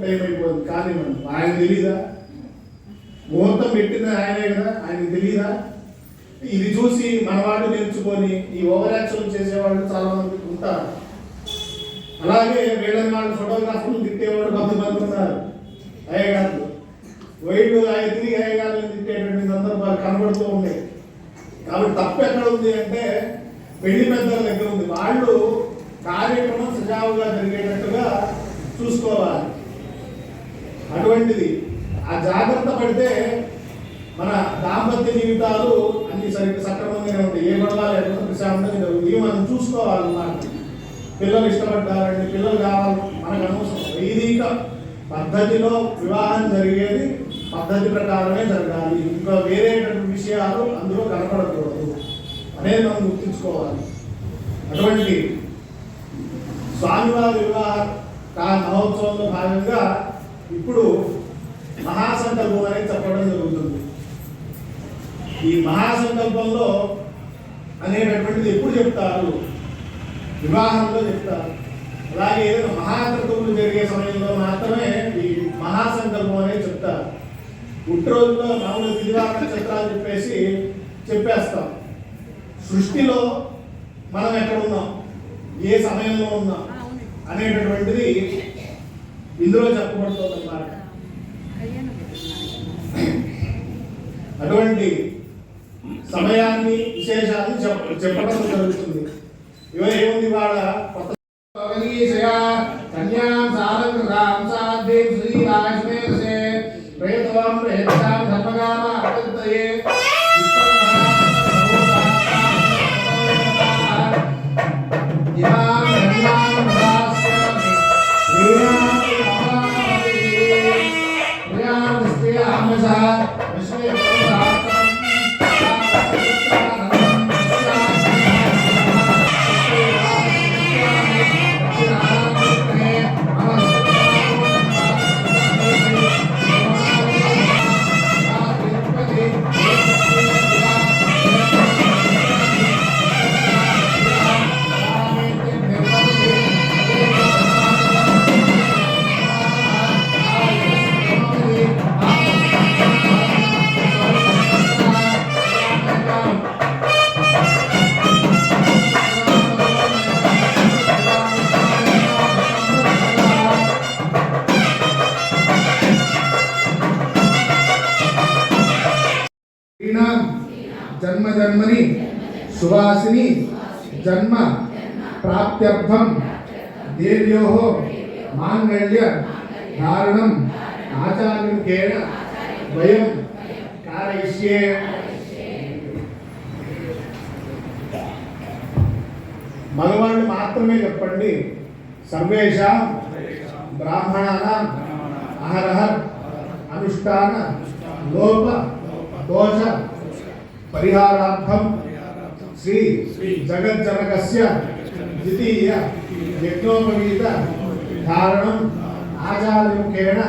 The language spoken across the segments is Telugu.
అయిపోయింది కానీ ఆయన తెలీదా? ముహూర్తం పెట్టింది ఆయనే కదా, ఆయనకి తెలీదా? ఇది చూసి మనవాడు నేర్చుకొని ఈ ఓవర్ యాక్షన్ చేసేవాళ్ళు చాలా మంది ఉంటారు. అలాగే వీళ్ళని వాళ్ళ ఫోటోగ్రాఫర్లు తిట్టేవాడు కొంతమంది ఉన్నారు. అయ్యగారు వైడు తిరిగి అయ్యగారులను తిట్టేటువంటి సందర్భాలు కనబడుతూ ఉన్నాయి. కాబట్టి తప్పు ఎక్కడ ఉంది అంటే పెళ్లి పెద్దల దగ్గర ఉంది. వాళ్ళు కార్యక్రమం సజావుగా జరిగేటట్టుగా చూసుకోవాలి. అటువంటిది ఆ జాగ్రత్త పడితే మన దాంపత్య జీవితాలు అన్ని సక్రమంగానే ఉంటాయి. ఏ గొడవ లేకుండా ప్రశాంతంగా జరుగుతుంది. మనం చూసుకోవాలన్నమాట. పిల్లలు ఇష్టపడ్డారండి, పిల్లలు కావాలి, మనకు అనవసరం. వైదిక పద్ధతిలో వివాహం జరిగేది పద్ధతి ప్రకారమే జరగాలి. ఇంకా వేరేటువంటి విషయాలు అందులో కనపడకూడదు అనేది మనం గుర్తుంచుకోవాలి. అటువంటి స్వామివారి వివాహ మహోత్సవంలో భాగంగా ఇప్పుడు మహాసంకల్పం అనేది చెప్పడం జరుగుతుంది. ఈ మహాసంకల్పంలో అనేటటువంటిది ఎప్పుడు చెప్తారు? వివాహంలో చెప్తారు. అలాగే ఏదైనా మహాకృతులు జరిగే సమయంలో మాత్రమే ఈ మహాసంకల్పం అనేది చెప్తారు. పుట్టినరోజులో మామూలు తిరిగా నక్షత్రాలు చెప్పేస్తాం. సృష్టిలో మనం ఎక్కడ ఉన్నాం, ఏ సమయంలో ఉన్నాం అనేటటువంటిది ఇందులో చెప్పబడుతుంది అన్నమాట. అటువంటి సమయాన్ని విశేషాన్ని చెప్పడం జరుగుతుంది. ఏముంది వాళ్ళ కొత్త కన్యాం సారంగం సాధ్యం శ్రీ రాజమేధసే ప్రేతవాం ప్రేతాం ధర్మగామ అపంతయే ఇమాం కన్యాం దాస్యామి ప్రియాం నిస్త్రియామసా విశ్వే జన్మ జన్మని సువాసిని జన్మ ప్రాప్త్యర్థం దేవ్యోః మాంగళ్య ధారణం ఆచార్యుకేణ వయం కారయిష్యే. మగవాళ్ళు మాత్రమే చెప్పండి. సర్వేషాం బ్రాహ్మణానాం అహరహ అనుష్ఠాన లోప దోష పరిహారార్థం శ్రీ జగజ్జనకస్య ద్వితీయ యజ్ఞోపవీత ధారణం ఆచార్యముఖేన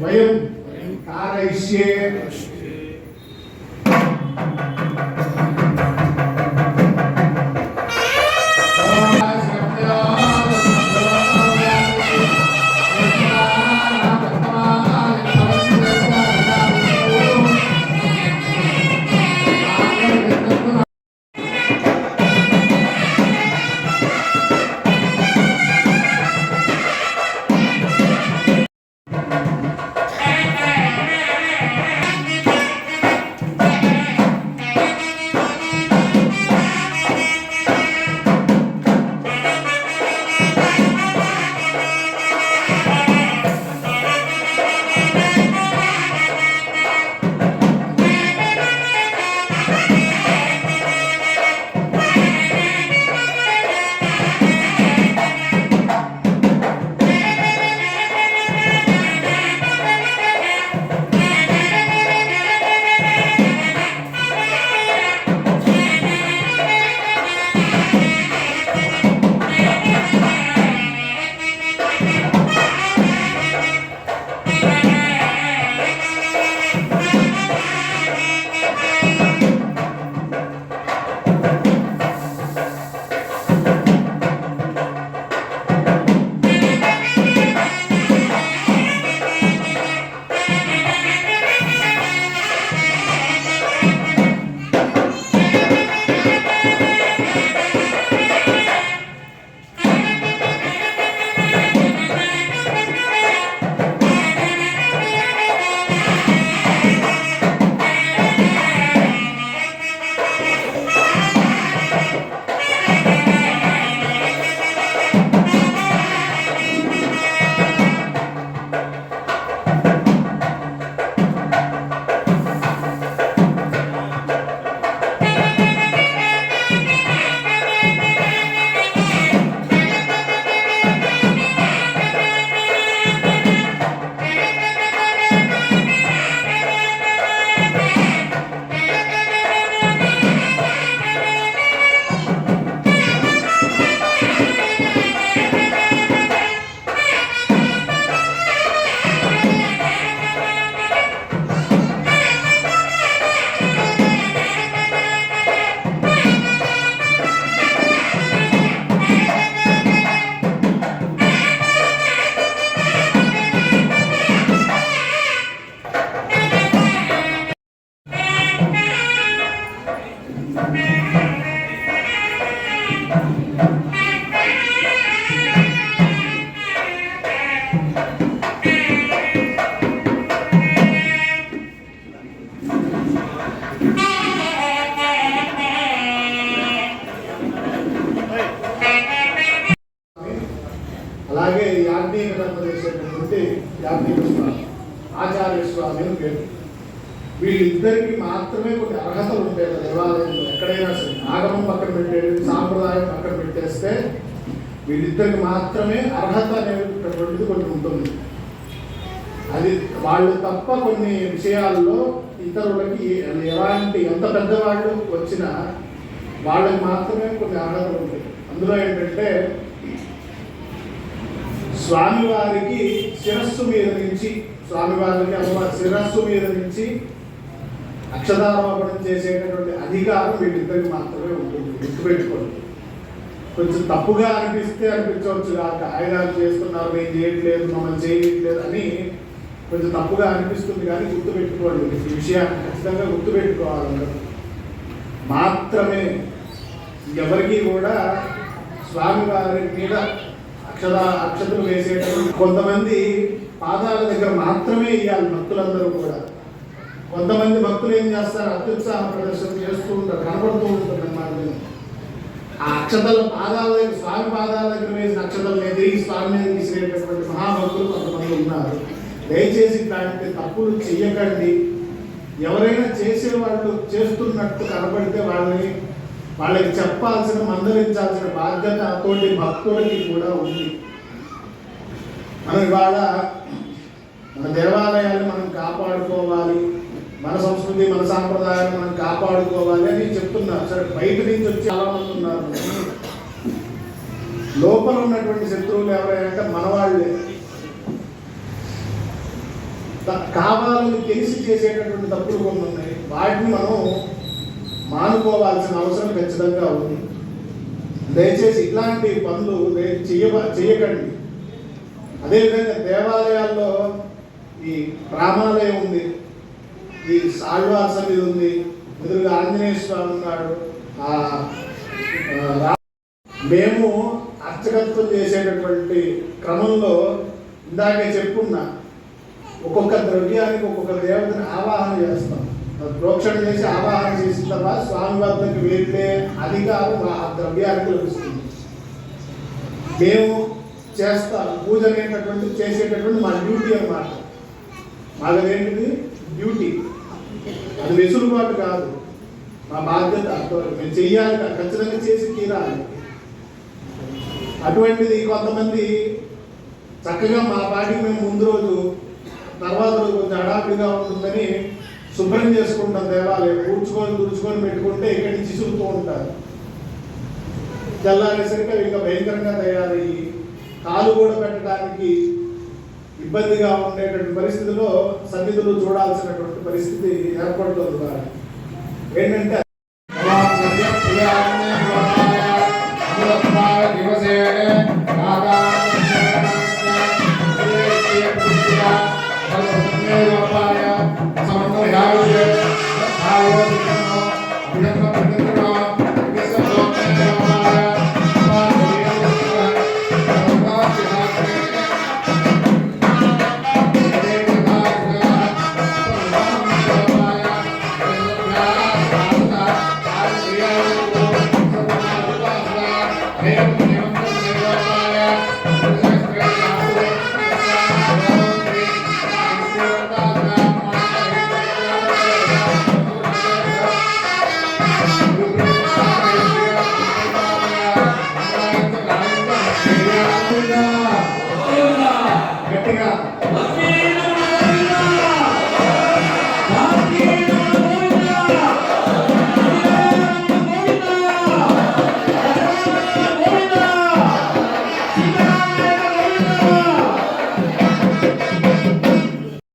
వయం కారయిష్యే. యాజ్ఞిక స్వామి, ఆచార్య స్వామి అని పేరు. వీళ్ళిద్దరికి మాత్రమే కొన్ని అర్హతలు ఉంటాయి దేవాలయంలో. ఎక్కడైనా సరే ఆగమం పక్కన పెట్టేది, సాంప్రదాయం పక్కన పెట్టేస్తే వీళ్ళిద్దరికి మాత్రమే అర్హత అనేటువంటిది కొన్ని ఉంటుంది. అది వాళ్ళు తప్ప కొన్ని విషయాల్లో ఇతరులకి ఎలాంటి ఎంత పెద్దవాళ్ళు వచ్చినా వాళ్ళకి మాత్రమే కొన్ని అర్హతలు ఉంటాయి. అందులో ఏంటంటే స్వామివారికి శిరస్సు మీద నుంచి, స్వామివారికి అమ్మవారి శిరస్సు మీద నుంచి అక్షరారోపణం చేసేటటువంటి అధికారం వీళ్ళిద్దరికి మాత్రమే ఉంటుంది. గుర్తుపెట్టుకోండి. కొంచెం తప్పుగా అనిపించవచ్చు కాక, ఆయుధాలు చేస్తున్నారు, మేము చేయట్లేదు, మమ్మల్ని చేయట్లేదు అని కొంచెం తప్పుగా అనిపిస్తుంది. కానీ గుర్తుపెట్టుకోండి, ఈ విషయాన్ని ఖచ్చితంగా గుర్తుపెట్టుకోవాలి. మాత్రమే ఎవరికి కూడా స్వామివారి మీద అక్షతలు వేసేటప్పుడు కొంతమంది పాదాల దగ్గర మాత్రమే ఇవ్వాలి భక్తులందరూ కూడా. కొంతమంది భక్తులు ఏం చేస్తారు, అత్యుత్సాహ ప్రదర్శన చేస్తూ ఉంటారు, కనబడుతూ ఉంటుంది అన్నమాట. ఆ అక్షతలు పాదాల దగ్గర, స్వామి పాదాల దగ్గర వేసిన అక్షతలు తిరిగి స్వామి మీద తీసినటువంటి మహాభక్తులు కొంతమంది ఉన్నారు. దయచేసి ఇట్లాంటి తప్పులు చెయ్యకండి. ఎవరైనా చేసేవాళ్ళు చేస్తున్నట్టు కనబడితే వాళ్ళకి చెప్పాల్సిన, మందలించాల్సిన బాధ్యత అతోటి భక్తులకి కూడా ఉంది. మనం ఇవాళ మన దేవాలయాన్ని మనం కాపాడుకోవాలి, మన సంస్కృతి మన సాంప్రదాయాన్ని మనం కాపాడుకోవాలి అని చెప్తున్నారు. సరే, బయట నుంచి వచ్చి చాలా మంది ఉన్నారు. లోపల ఉన్నటువంటి శత్రువులు ఎవరైనా మన వాళ్ళే. కావాలని తెలిసి చేసేటటువంటి తప్పులు కొన్ని ఉన్నాయి. వాటిని మనం మానుకోవాల్సిన అవసరం ఖచ్చితంగా ఉంది. దయచేసి ఇట్లాంటి పనులు చేయకండి. అదేవిధంగా దేవాలయాల్లో ఈ రామాలయం ఉంది, ఈ ఆళ్వార్ సన్నిధి ఉంది, ఎదురుగా ఆంజనేయ స్వామి ఉన్నాడు. మేము అర్చకత్వం చేసేటటువంటి క్రమంలో ఇందాకే చెప్పుకున్నా, ఒక్కొక్క ద్రవ్యానికి ఒక్కొక్క దేవతని ఆవాహన చేస్తాం. ప్రోక్షణ చేసి ఆవాహన చేసిన తర్వాత స్వామి వద్దకు వెళ్ళే అధికారం ఆ ద్రవ్యానికి లభిస్తుంది. మేము చేస్తాం పూజ అనేటటువంటి చేసేటటువంటి మా డ్యూటీ అన్నమాట. మాదేంటిది డ్యూటీ, అది వెసులుబాటు కాదు, మా బాధ్యత. మేము చెయ్యాలి, ఖచ్చితంగా చేసి తీరాలి. అటువంటిది కొంతమంది చక్కగా మా పాటికి మేము ముందు రోజు, తర్వాత రోజు కొంచెం హడావిడిగా ఉంటుందని శుభ్రం చేసుకుంటాం దేవాలయం. తుడుచుకొని పెట్టుకుంటే ఇక్కడి నుంచి ఇసురుతూ ఉంటారు. తెల్లారేసరికి అవి ఇంకా భయంకరంగా తయారయ్యి కాలు కూడా పెట్టడానికి ఇబ్బందిగా ఉండేటువంటి పరిస్థితిలో సన్నిధులు చూడాల్సినటువంటి పరిస్థితి ఏర్పడుతుంది. ఏంటంటే